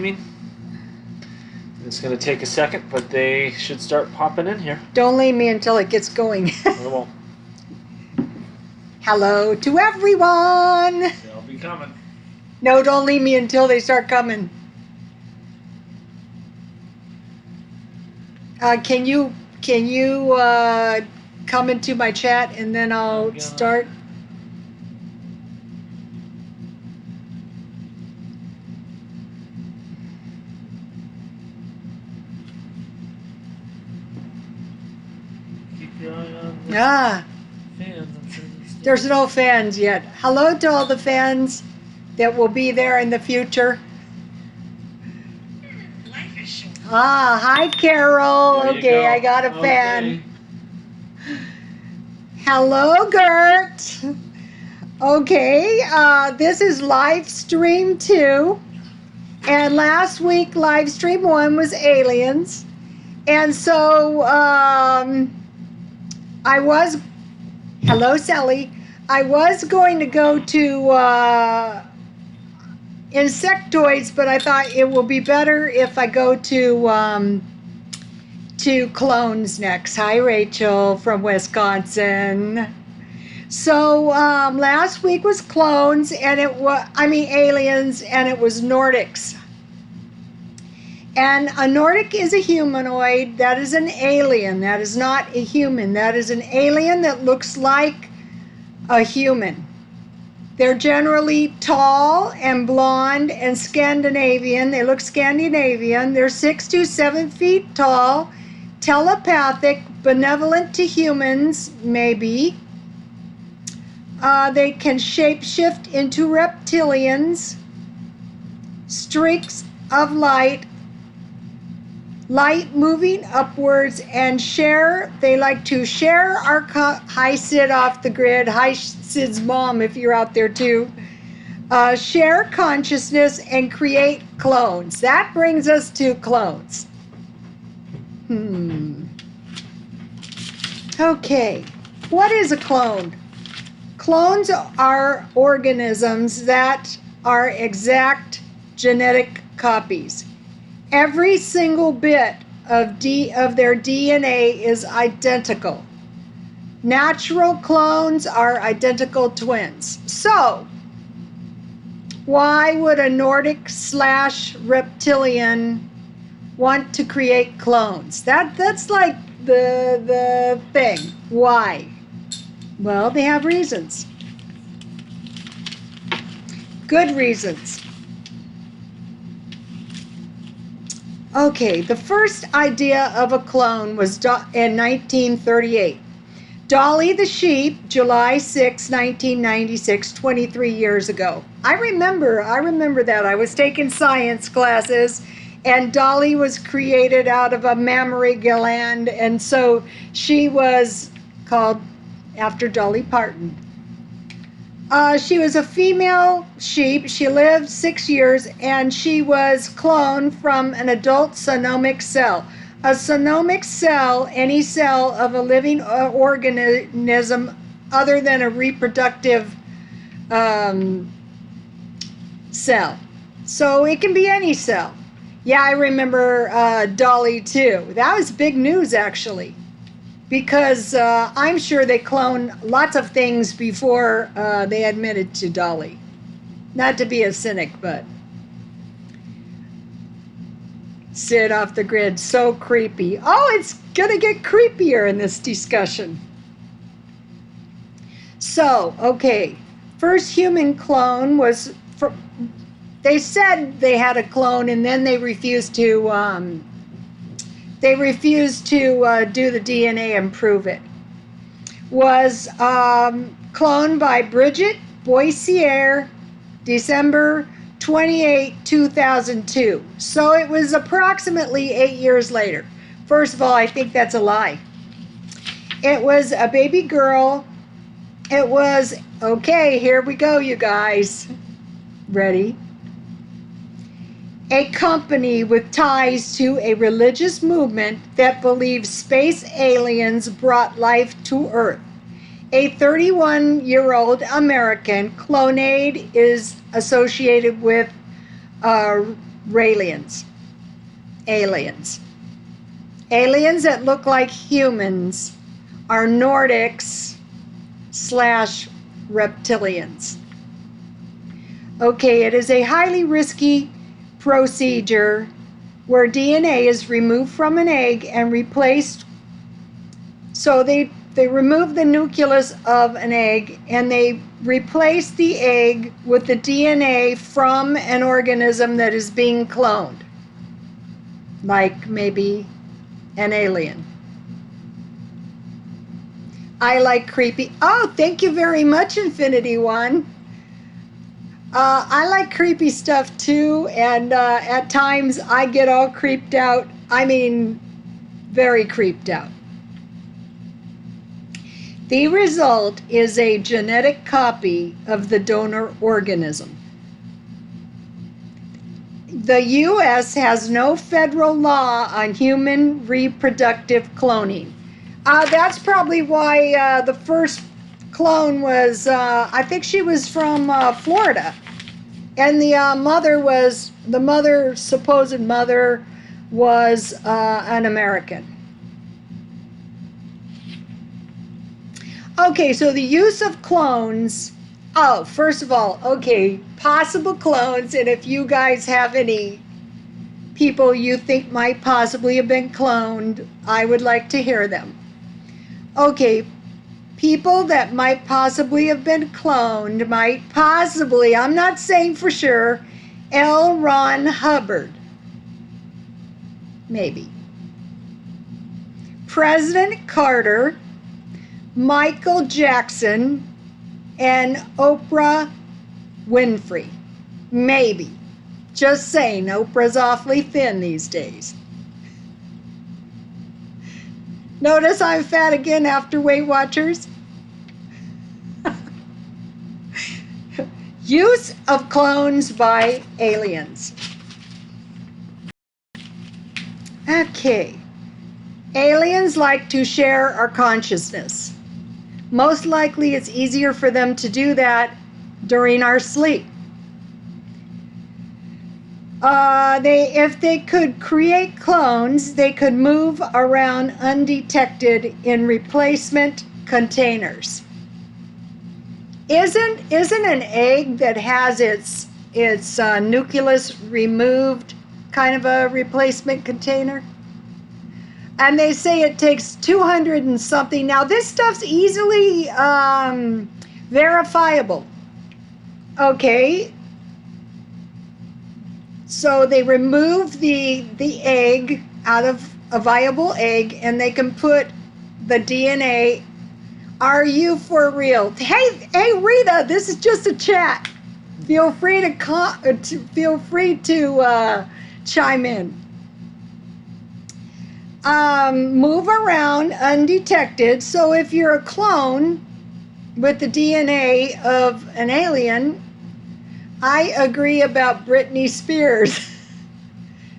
streaming. It's going to take a second, but they should start popping in here. Don't leave me until it gets going. I won't. Hello to everyone. They'll be coming. No, don't leave me until they start coming. Can you come into my chat and then I'll start? Keep your eye on the Ah, fans. I'm sure there's no fans yet. Hello to all the fans that will be there in the future. Life is short. Ah, hi Carol. There you Okay, go. I got a fan. Okay. Hello, Gert. Okay, this is live stream 2. And last week, live stream 1 was aliens. And so hello, Sally. I was going to go to insectoids, but I thought it will be better if I go to clones next. Hi, Rachel from Wisconsin. So last week was clones, and aliens, and it was Nordics. And a Nordic is a humanoid. That is an alien. That is not a human. That is an alien that looks like a human. They're generally tall and blonde and Scandinavian. They look Scandinavian. They're 6 to 7 feet tall, telepathic, benevolent to humans, maybe. They can shapeshift into reptilians, streaks of light moving upwards, and share. They like to share our hi Sid off the grid. Hi Sid's mom if you're out there too. Share consciousness and create clones. That brings us to clones. Okay, what is a clone? Clones are organisms that are exact genetic copies. Every single bit of their DNA is identical. Natural clones are identical twins. So, why would a Nordic/reptilian want to create clones? That's like the thing. Why? Well, they have reasons. Good reasons. Okay, the first idea of a clone was in 1938. Dolly the sheep, July 6, 1996, 23 years ago. I remember that. I was taking science classes, and Dolly was created out of a mammary gland, and so she was called after Dolly Parton. She was a female sheep. She lived 6 years, and she was cloned from an adult sonomic cell. A sonomic cell, any cell of a living organism other than a reproductive cell. So it can be any cell. Yeah, I remember Dolly too. That was big news, actually, because I'm sure they cloned lots of things before they admitted to Dolly. Not to be a cynic, but Sid off the grid, so creepy. Oh, it's gonna get creepier in this discussion. So, okay, first human clone was, they said they had a clone, and then they refused to do the DNA and prove it. Was cloned by Bridget Boissier, December 28, 2002. So it was approximately 8 years later. First of all, I think that's a lie. It was a baby girl. It was, okay, here we go, you guys. Ready? A company with ties to a religious movement that believes space aliens brought life to Earth. A 31-year-old American, Clonaid is associated with Raelians. Aliens. Aliens that look like humans are Nordics slash reptilians. Okay, it is a highly risky procedure where DNA is removed from an egg and replaced. So they remove the nucleus of an egg and they replace the egg with the DNA from an organism that is being cloned, like maybe an alien. I like creepy. Oh, thank you very much, Infinity One. I like creepy stuff too, and at times I get all creeped out. I mean, very creeped out. The result is a genetic copy of the donor organism. The U.S. has no federal law on human reproductive cloning. That's probably why the first clone was, I think she was from Florida. And the supposed mother was an American. Okay, so the use of clones. Oh, first of all, okay, possible clones. And if you guys have any people you think might possibly have been cloned, I would like to hear them. Okay, people that might possibly have been cloned might possibly, I'm not saying for sure, L. Ron Hubbard. Maybe. President Carter, Michael Jackson, and Oprah Winfrey. Maybe. Just saying, Oprah's awfully thin these days. Notice I'm fat again after Weight Watchers. Use of clones by aliens. Okay. Aliens like to share our consciousness. Most likely it's easier for them to do that during our sleep. If they could create clones, they could move around undetected in replacement containers. Isn't an egg that has its nucleus removed kind of a replacement container? And they say it takes 200 and something. Now this stuff's easily verifiable. Okay. So they remove the egg out of a viable egg and they can put the DNA. Are you for real? Hey Rita, this is just a chat. Feel free to chime in. Move around undetected. So if you're a clone with the DNA of an alien, I agree about Britney Spears.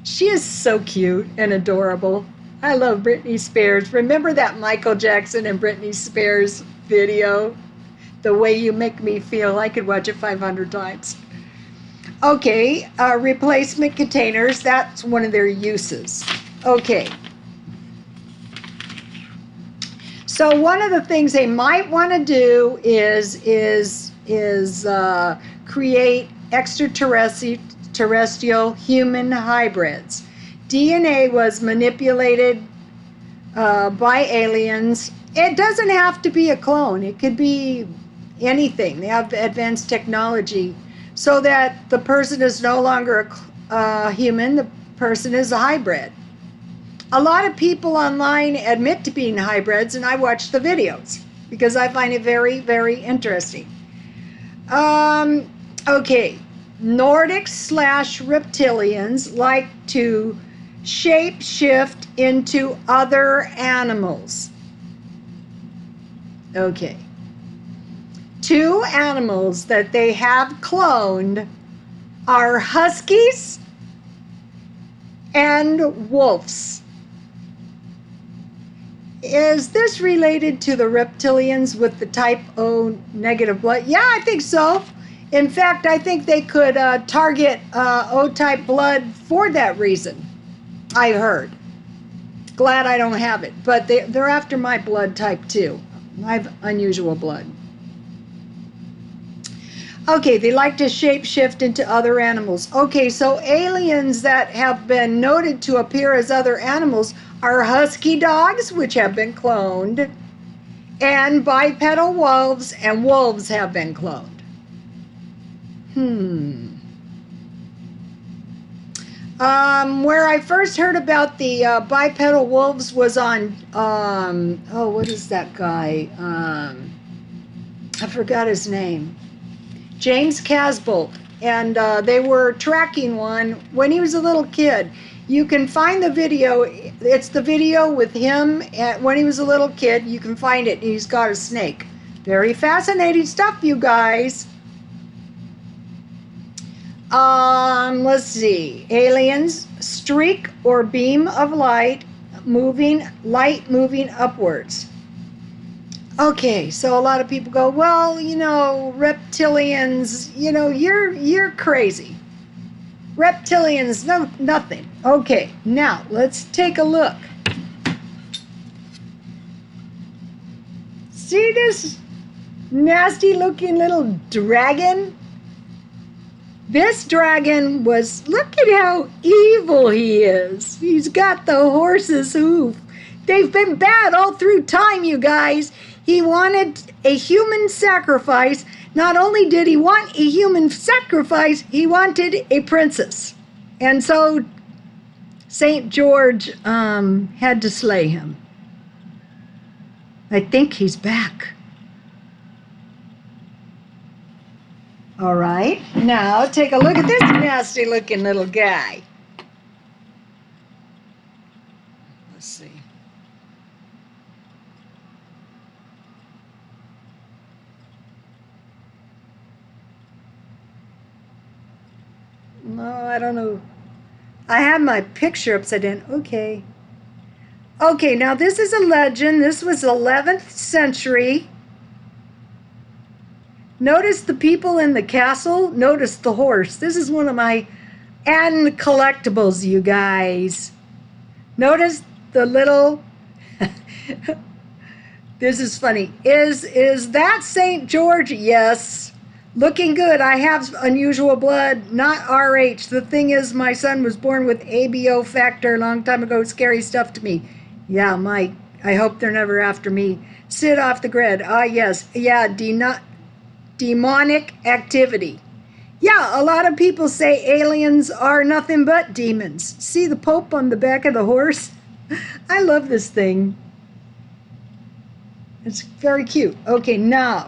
She is so cute and adorable. I love Britney Spears. Remember that Michael Jackson and Britney Spears video? The Way You Make Me Feel. I could watch it 500 times. Okay, replacement containers. That's one of their uses. Okay. So one of the things they might want to do is create extraterrestrial human hybrids. DNA was manipulated by aliens. It doesn't have to be a clone. It could be anything. They have advanced technology so that the person is no longer a human. The person is a hybrid. A lot of people online admit to being hybrids, and I watch the videos because I find it very, very interesting. Okay, Nordics slash reptilians like to shape shift into other animals. Okay. 2 animals that they have cloned are huskies and wolves. Is this related to the reptilians with the type O negative blood? Yeah, I think so. In fact, I think they could target O-type blood for that reason. I heard. Glad I don't have it, but they're after my blood type too. I have unusual blood. Okay, they like to shapeshift into other animals. Okay, so aliens that have been noted to appear as other animals are husky dogs, which have been cloned, and bipedal wolves, and wolves have been cloned. Where I first heard about the bipedal wolves was on, oh, what is that guy? I forgot his name. James Casbolt. And they were tracking one when he was a little kid. You can find the video. It's the video with him when he was a little kid. You can find it. He's got a snake. Very fascinating stuff, you guys. Let's see. Aliens, streak or beam of light moving upwards. Okay, so a lot of people go, well, you know, reptilians, you know, you're crazy. Reptilians, no, nothing. Okay, now let's take a look. See this nasty looking little dragon? This dragon was, look at how evil he is. He's got the horse's hoof. They've been bad all through time, you guys. He wanted a human sacrifice. Not only did he want a human sacrifice, he wanted a princess. And so St. George had to slay him. I think he's back. All right, now take a look at this nasty looking little guy. Let's see. No, I don't know. I have my picture upside down. Okay. Okay, now this is a legend. This was 11th century. Notice the people in the castle. Notice the horse. This is one of my and collectibles, you guys. Notice the little... This is funny. Is that St. George? Yes. Looking good. I have unusual blood, not RH. The thing is, my son was born with ABO factor a long time ago. Scary stuff to me. Yeah, Mike. I hope they're never after me. Sit off the grid. Ah, yes. Yeah, demonic activity. Yeah, a lot of people say aliens are nothing but demons. See the Pope on the back of the horse? I love this thing. It's very cute. Okay, now.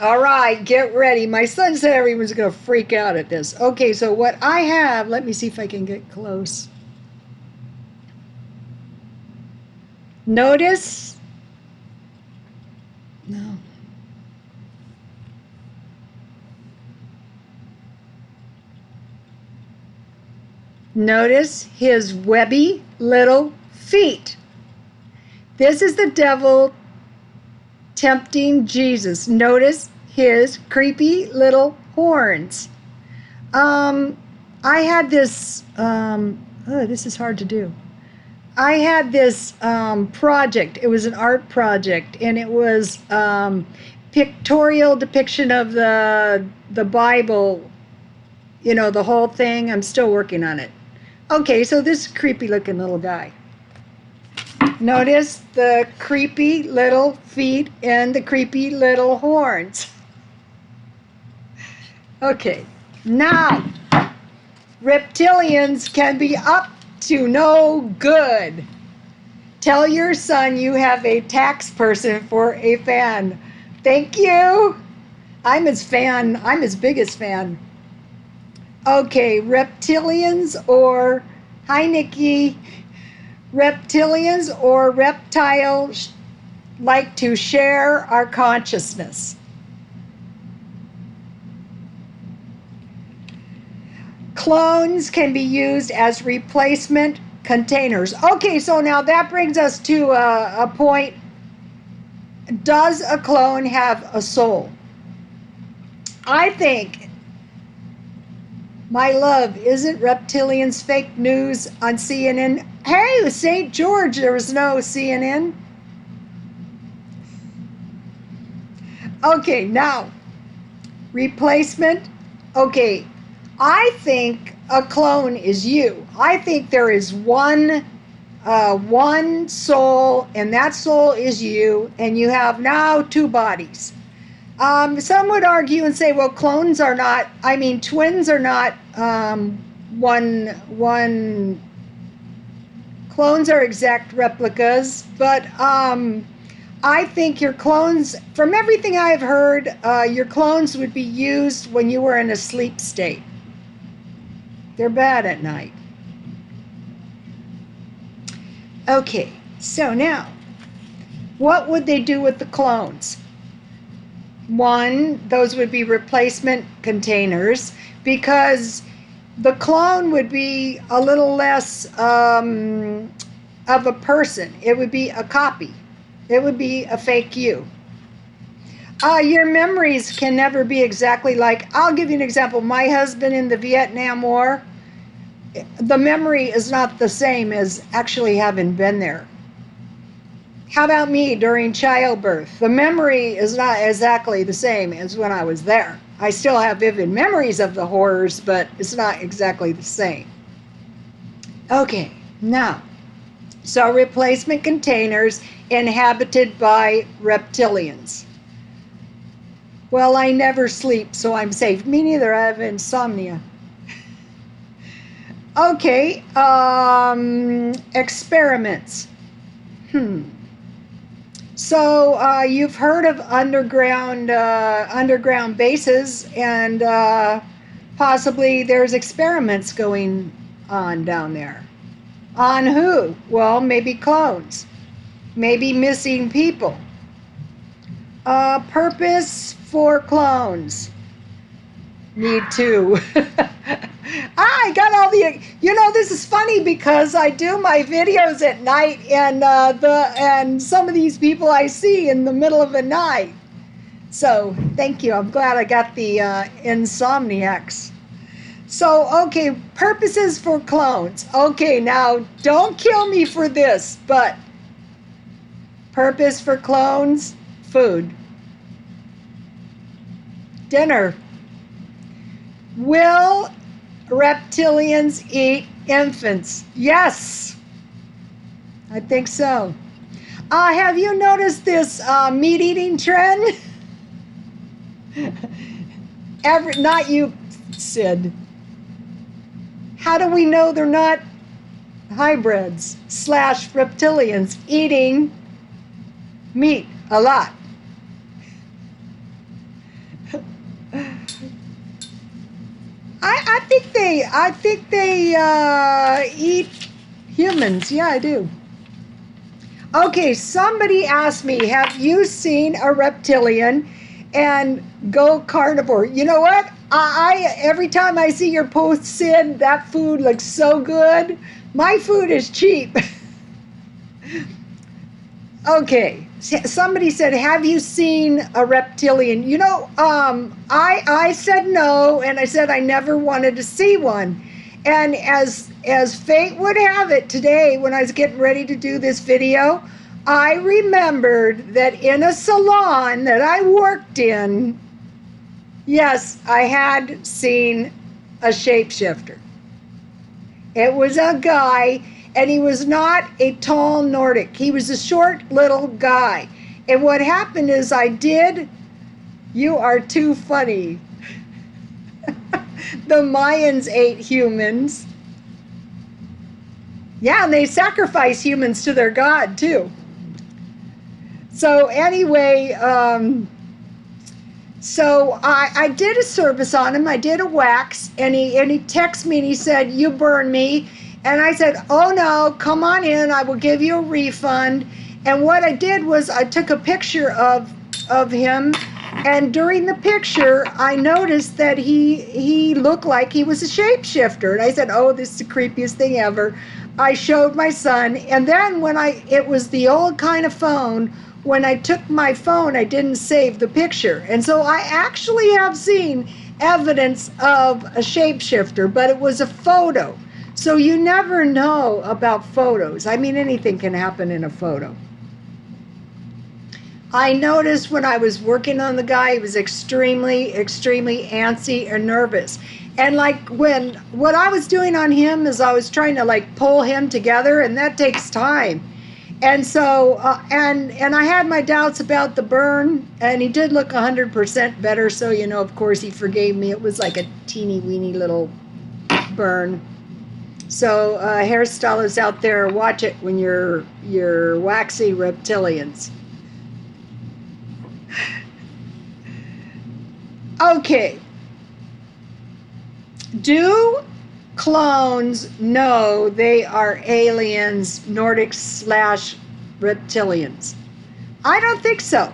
All right, get ready. My son said everyone's going to freak out at this. Okay, so what I have, let me see if I can get close. Notice. No. Notice his webby little feet. This is the devil tempting Jesus. Notice his creepy little horns. I had this, oh, this is hard to do. I had this project. It was an art project, and it was pictorial depiction of the Bible, you know, the whole thing. I'm still working on it. Okay, so this creepy looking little guy. Notice the creepy little feet and the creepy little horns. Okay, now, reptilians can be up to no good. Tell your son you have a tax person for a fan. Thank you. I'm his fan. I'm his biggest fan. Okay, reptilians or, hi Nikki, reptilians or reptiles like to share our consciousness. Clones can be used as replacement containers. Okay, so now that brings us to a point. Does a clone have a soul? I think, my love, isn't reptilians fake news on CNN? Hey, St. George, there was no CNN. Okay, now, replacement. Okay, I think a clone is you. I think there is one soul, and that soul is you, and you have now two bodies. Some would argue and say, well, twins are not one. Clones are exact replicas, but I think your clones, from everything I've heard, your clones would be used when you were in a sleep state. They're bad at night. Okay, so now, what would they do with the clones? One, those would be replacement containers, because the clone would be a little less of a person. It would be a copy. It would be a fake you. Your memories can never be exactly like, I'll give you an example. My husband in the Vietnam War, the memory is not the same as actually having been there. How about me during childbirth? The memory is not exactly the same as when I was there. I still have vivid memories of the horrors, but it's not exactly the same. Okay, now, so replacement containers inhabited by reptilians. Well, I never sleep, so I'm safe. Me neither, I have insomnia. Okay, experiments. So you've heard of underground bases, and possibly there's experiments going on down there. On who? Well, maybe clones, maybe missing people. Purpose for clones. Need to. I got all the, this is funny because I do my videos at night, and some of these people I see in the middle of the night. So thank you. I'm glad I got the insomniacs. So, okay, purposes for clones. Okay, now don't kill me for this, but purpose for clones, food. Dinner. Will reptilians eat infants? Yes, I think so. Have you noticed this meat-eating trend? Not you, Sid. How do we know they're not hybrids / reptilians eating meat a lot? I think they eat humans. Yeah, I do. Okay, somebody asked me, have you seen a reptilian and go carnivore? You know what? I every time I see your post, Sid, that food looks so good. My food is cheap. Okay, somebody said, have you seen a reptilian? I said no, and I said I never wanted to see one. And as fate would have it, today when I was getting ready to do this video, I remembered that in a salon that I worked in, yes, I had seen a shapeshifter. It was a guy, and he was not a tall Nordic. He was a short little guy. And what happened is you are too funny. The Mayans ate humans. Yeah, and they sacrificed humans to their god, too. So anyway, so I did a service on him. I did a wax, and he texted me and he said, "You burn me." And I said, "Oh no, come on in. I will give you a refund." And what I did was I took a picture of him, and during the picture, I noticed that he looked like he was a shapeshifter. And I said, "Oh, this is the creepiest thing ever." I showed my son, and then when it was the old kind of phone when I took my phone, I didn't save the picture. And so I actually have seen evidence of a shapeshifter, but it was a photo. So you never know about photos. I mean, anything can happen in a photo. I noticed when I was working on the guy, he was extremely, extremely antsy and nervous. And like what I was doing on him is I was trying to like pull him together, and that takes time. And so, and I had my doubts about the burn, and he did look 100% better. So, you know, of course, he forgave me. It was like a teeny weeny little burn. So, hairstylists out there, watch it when you're waxy reptilians. Okay. Do clones know they are aliens, Nordics / reptilians? I don't think so.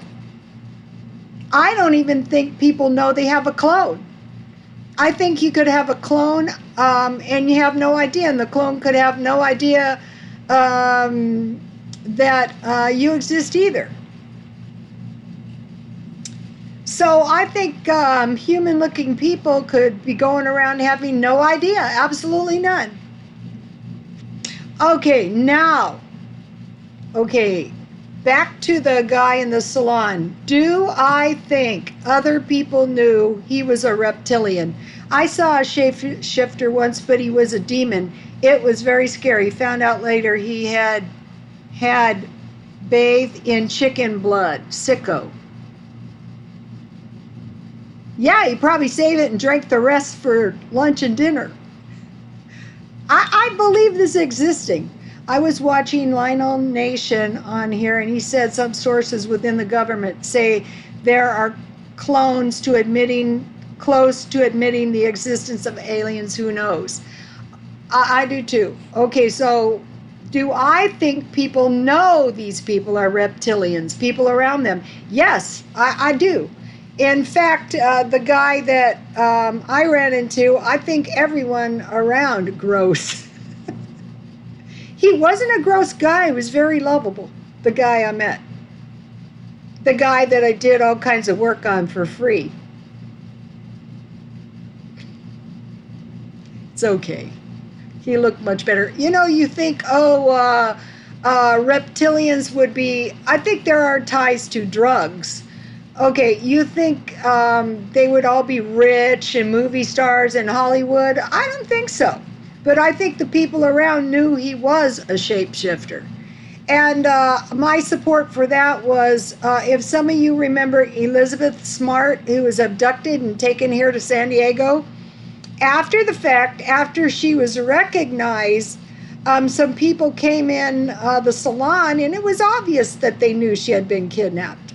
I don't even think people know they have a clone. I think you could have a clone and you have no idea, and the clone could have no idea that you exist either. So I think human-looking people could be going around having no idea, absolutely none. Okay, now, back to the guy in the salon. Do I think other people knew he was a reptilian? I saw a shapeshifter once, but he was a demon. It was very scary. Found out later he had bathed in chicken blood, sicko. Yeah, he probably saved it and drank the rest for lunch and dinner. I believe this existing. I was watching Lionel Nation on here, and he said some sources within the government say there are close to admitting the existence of aliens. Who knows? I do too. Okay, so do I think people know these people are reptilians, people around them? Yes, I do. In fact, the guy that I ran into, I think everyone around gross. He wasn't a gross guy. He was very lovable, the guy I met. The guy that I did all kinds of work on for free. It's okay. He looked much better. You know, you think, reptilians would be, I think there are ties to drugs. Okay, you think they would all be rich and movie stars in Hollywood? I don't think so. But I think the people around knew he was a shapeshifter. And my support for that was, if some of you remember Elizabeth Smart, who was abducted and taken here to San Diego, after the fact, after she was recognized, some people came in the salon, and it was obvious that they knew she had been kidnapped.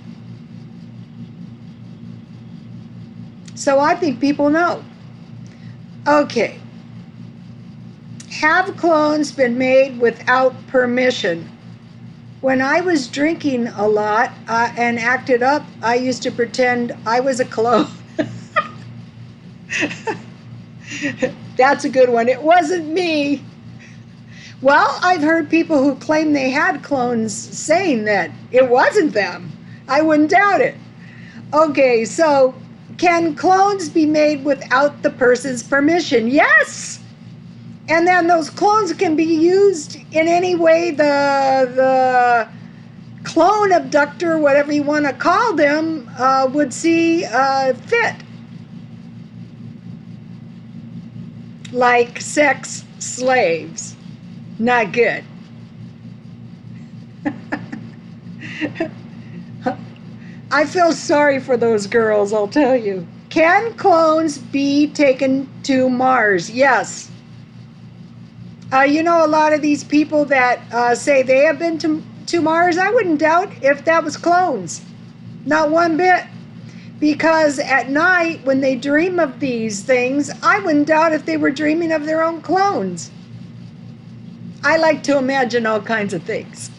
So I think people know. Okay. Have clones been made without permission? When I was drinking a lot and acted up, I used to pretend I was a clone. That's a good one. It wasn't me. Well, I've heard people who claim they had clones saying that it wasn't them. I wouldn't doubt it. Okay, so can clones be made without the person's permission? Yes. And then those clones can be used in any way the clone abductor, whatever you want to call them, would see fit. Like sex slaves. Not good. I feel sorry for those girls, I'll tell you. Can clones be taken to Mars? Yes. You know, a lot of these people that say they have been to Mars, I wouldn't doubt if that was clones. Not one bit. Because at night, when they dream of these things, I wouldn't doubt if they were dreaming of their own clones. I like to imagine all kinds of things.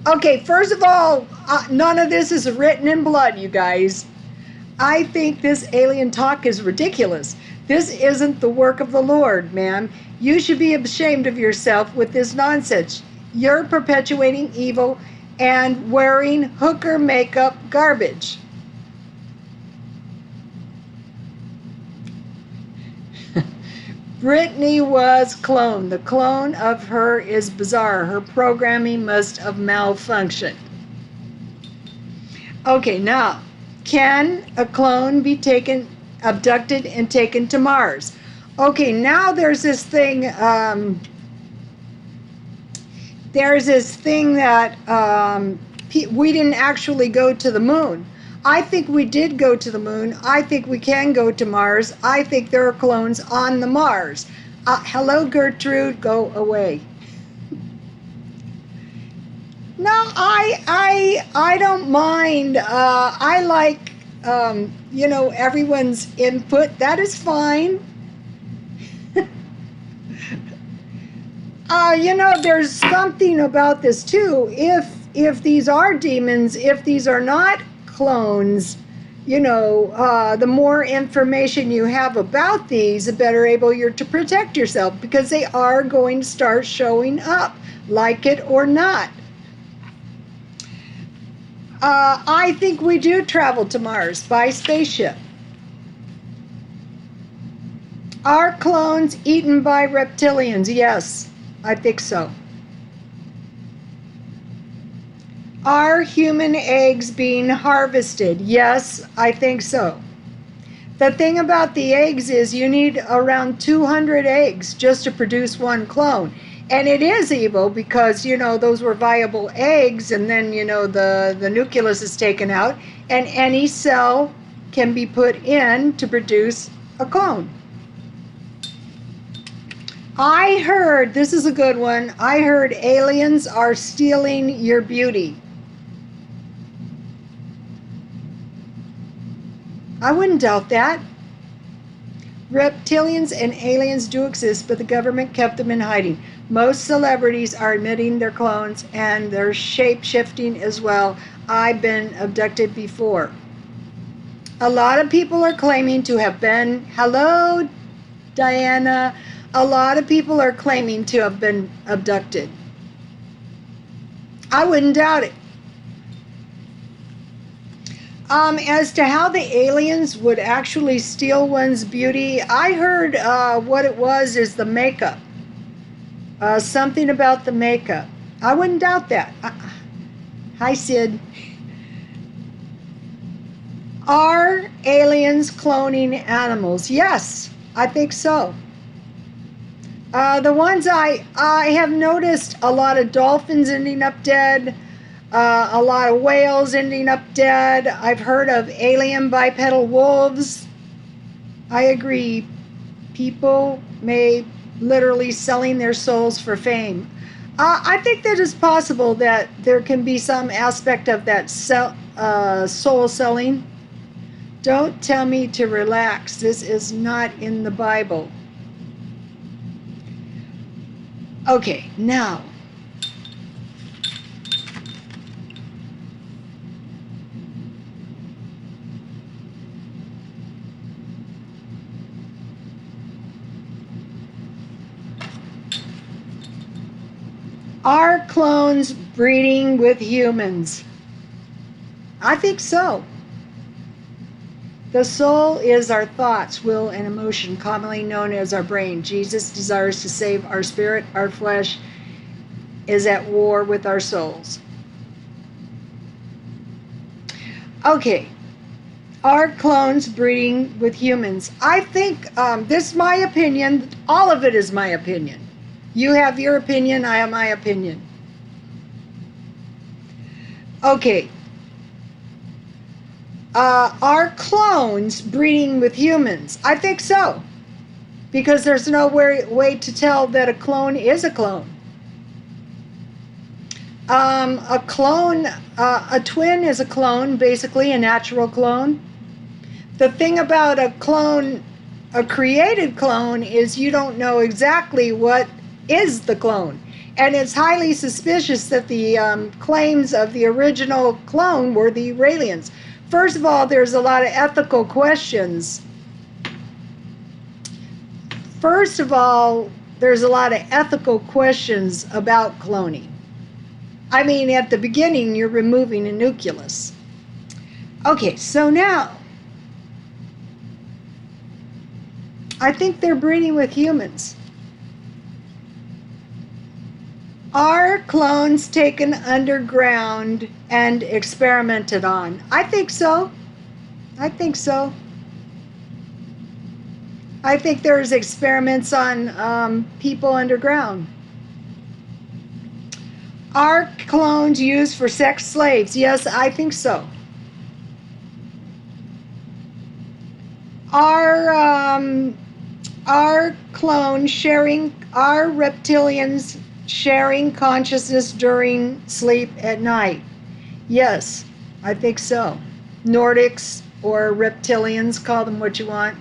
Okay, first of all, none of this is written in blood, you guys. I think this alien talk is ridiculous. This isn't the work of the Lord, ma'am. You should be ashamed of yourself with this nonsense. You're perpetuating evil and wearing hooker makeup garbage. Britney was cloned. The clone of her is bizarre. Her programming must have malfunctioned. Okay, now, can a clone be abducted and taken to Mars? Okay, now there's this thing that we didn't actually go to the moon. I think we did go to the moon. I think we can go to Mars. I think there are clones on the Mars. Hello, Gertrude, go away. No, I don't mind. I like, everyone's input. That is fine. There's something about this too. If these are demons, if these are not clones, the more information you have about these, the better able you're to protect yourself, because they are going to start showing up, like it or not. I think we do travel to Mars by spaceship. Are clones eaten by reptilians? Yes, I think so. Are human eggs being harvested? Yes, I think so. The thing about the eggs is you need around 200 eggs just to produce one clone. And it is evil because, those were viable eggs, and then, the nucleus is taken out, and any cell can be put in to produce a clone. I heard, this is a good one, I heard aliens are stealing your beauty. I wouldn't doubt that. Reptilians and aliens do exist, but the government kept them in hiding. Most celebrities are admitting they're clones, and they're shape-shifting as well. I've been abducted before. A lot of people are claiming to have been, hello, Diana, a lot of people are claiming to have been abducted. I wouldn't doubt it. As to how the aliens would actually steal one's beauty, I heard what it was is the makeup. Something about the makeup. I wouldn't doubt that. Hi, Sid. Are aliens cloning animals? Yes, I think so. The ones I have noticed, a lot of dolphins ending up dead. A lot of whales ending up dead. I've heard of alien bipedal wolves. I agree. People may literally selling their souls for fame. I think that it's possible that there can be some aspect of that soul selling. Don't tell me to relax. This is not in the Bible. Okay, now. Are clones breeding with humans? I think so. The soul is our thoughts, will, and emotion, commonly known as our brain. Jesus desires to save our spirit. Our flesh is at war with our souls. Okay. Are clones breeding with humans? I think this is my opinion. All of it is my opinion. You have your opinion, I have my opinion. Okay. Are clones breeding with humans? I think so. Because there's no way to tell that a clone is a clone. A clone, a twin is a clone, basically a natural clone. The thing about a clone, a created clone, is you don't know exactly what is the clone. And it's highly suspicious that the claims of the original clone were the aliens. First of all, there's a lot of ethical questions. First of all, there's a lot of ethical questions about cloning. I mean, at the beginning, you're removing a nucleus. Okay, so now, I think they're breeding with humans. Are clones taken underground and experimented on? I think so. I think so. I think there's experiments on people underground. Are clones used for sex slaves? Yes, I think so. Are clones sharing? Are reptilians sharing consciousness during sleep at night? Yes, I think so. Nordics or reptilians, call them what you want.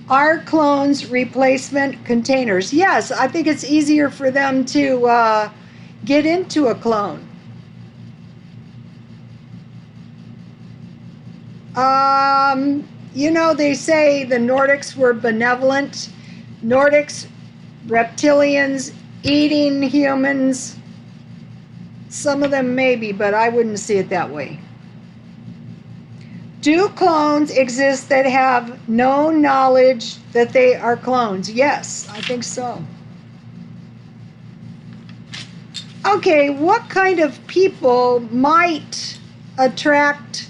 Are clones replacement containers? Yes, I think it's easier for them to get into a clone. You know, they say the Nordics were benevolent. Nordics, reptilians, eating humans. Some of them maybe, but I wouldn't see it that way. Do clones exist that have no knowledge that they are clones? Yes, I think so. Okay, what kind of people might attract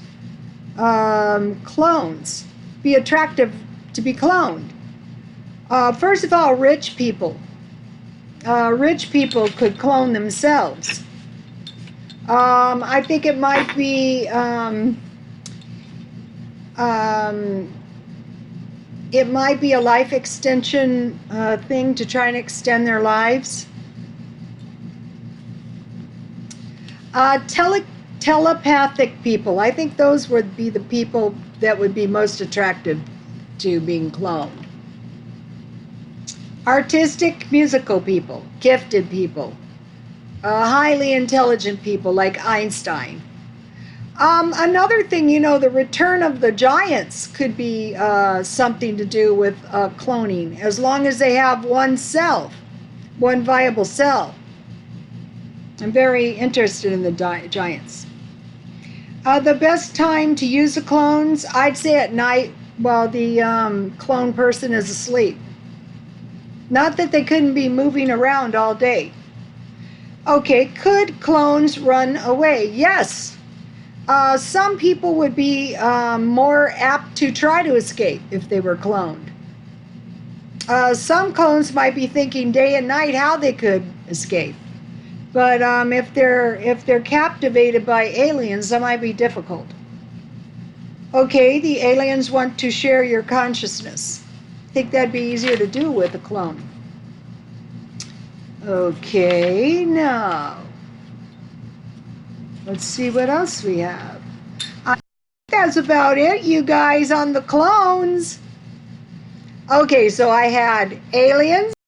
clones? Be attractive to be cloned? First of all, rich people. Rich people could clone themselves. I think it might be a life extension thing to try and extend their lives. Telepathic people. I think those would be the people that would be most attractive to being cloned. Artistic, musical people, gifted people, highly intelligent people like Einstein. Another thing, you know, the return of the giants could be something to do with cloning, as long as they have one viable cell. I'm very interested in the giants. The best time to use the clones, I'd say at night while the clone person is asleep. Not that they couldn't be moving around all day. Okay, could clones run away? Yes. Some people would be more apt to try to escape if they were cloned. Some clones might be thinking day and night how they could escape. But if they're captivated by aliens, that might be difficult. Okay, the aliens want to share your consciousness. I think that'd be easier to do with a clone. Okay, now let's see what else we have. I think that's about it, you guys, on the clones. Okay, so I had aliens.